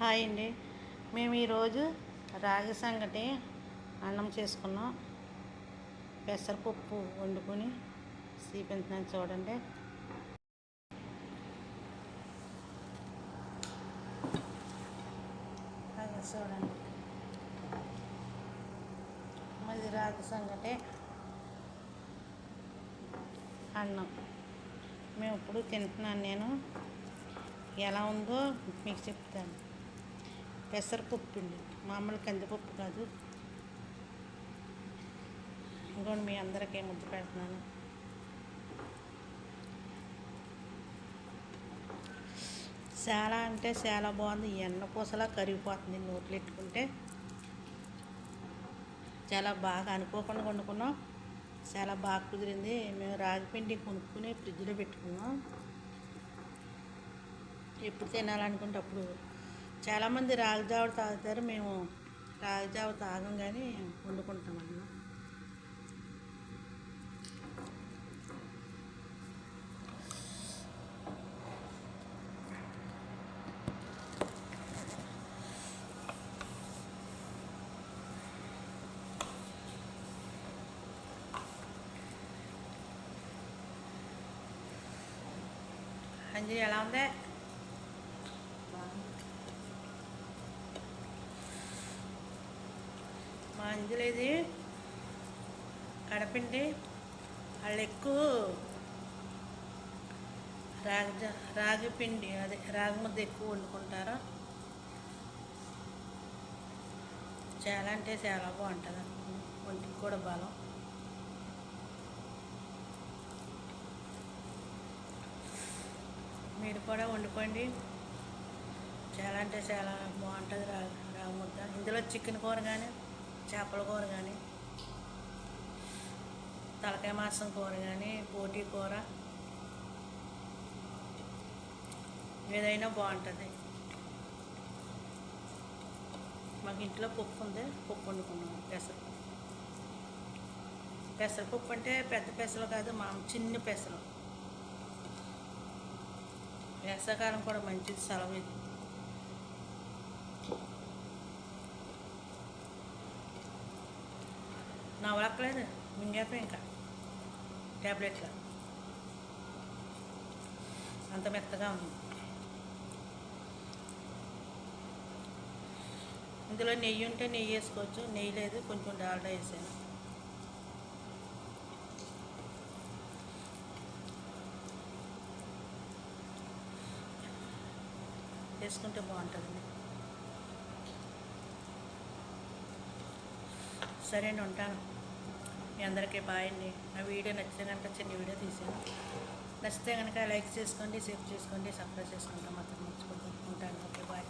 Hi అండి. మేము ఈరోజు రాగి సంగటి అన్నం చేసుకున్నాం. పెసరపప్పు వండుకొని చూపించినాను చూడండి. చూడండి, మళ్ళీ రాగి సంగటి అన్నం మేము ఇప్పుడు తింటున్నాను. నేను ఎలా ఉందో మీకు చెప్తాను. పెసరపప్పు అండి, మామూలు కందిపప్పు కాదు. ఇంకోటి మీ అందరికీ ముద్ద పెడుతున్నాను. చాలా అంటే చాలా బాగుంది. ఎన్న పూసలా కరిగిపోతుంది నోట్లు ఎట్టుకుంటే. చాలా బాగా అనుకోకుండా వండుకున్నాం. చాలా బాగా కుదిరింది. మేము రాగిపిండి కొనుక్కుని ఫ్రిడ్జ్లో పెట్టుకున్నాం. ఎప్పుడు తినాలనుకుంటే అప్పుడు. చాలామంది రాగి జావ తాగుతారు. మేము రాగి జావ తాగం కానీ వండుకుంటాం అన్న. అంజలి ఎలా ఉంది? మా అంజలి ఇది కడపిండి. వాళ్ళు ఎక్కువ రాగి పిండి, అదే రాగి ముద్ద ఎక్కువ వండుకుంటారు. చాలా అంటే చాలా బాగుంటుంది. ఒంటికి కూడా బలం. మీరు కూడా వండుకోండి. చాలా అంటే చాలా బాగుంటుంది రాగి ముద్ద. ఇందులో చికెన్ కూర కానీ, చేపల కూర కానీ, తలకాయ మాంసం కూర కానీ, బోటి కూర, ఏదైనా బాగుంటుంది. మాకు ఇంట్లో పప్పు ఉంది, పప్పు వండుకున్నాం. పెసరపప్పు అంటే పెద్ద పెసలు కాదు, మా చిన్న పెసలు. వేసవకాలం కూడా మంచిది, సెలవు ఇది. నవ్వక్కలేదు, మింగేస్తాం ఇంకా ట్యాబ్లెట్లో. అంత మెత్తగా ఉంది. ఇందులో నెయ్యి ఉంటే నెయ్యి వేసుకోవచ్చు. నెయ్యి లేదు, కొంచెం డాల్డా వేసాను. వేసుకుంటే బాగుంటుందండి. సరే అండి, ఉంటాను. మీ అందరికీ బాయ్ అండి. నా వీడియో నచ్చితే కనుక చిన్న వీడియో తీసాను. నచ్చితే కనుక లైక్ చేసుకోండి, షేర్ చేసుకోండి, సబ్స్క్రైబ్ చేసుకుంటాం. మాత్రం మర్చిపోతాం. ఉంటాను. Okay, bye.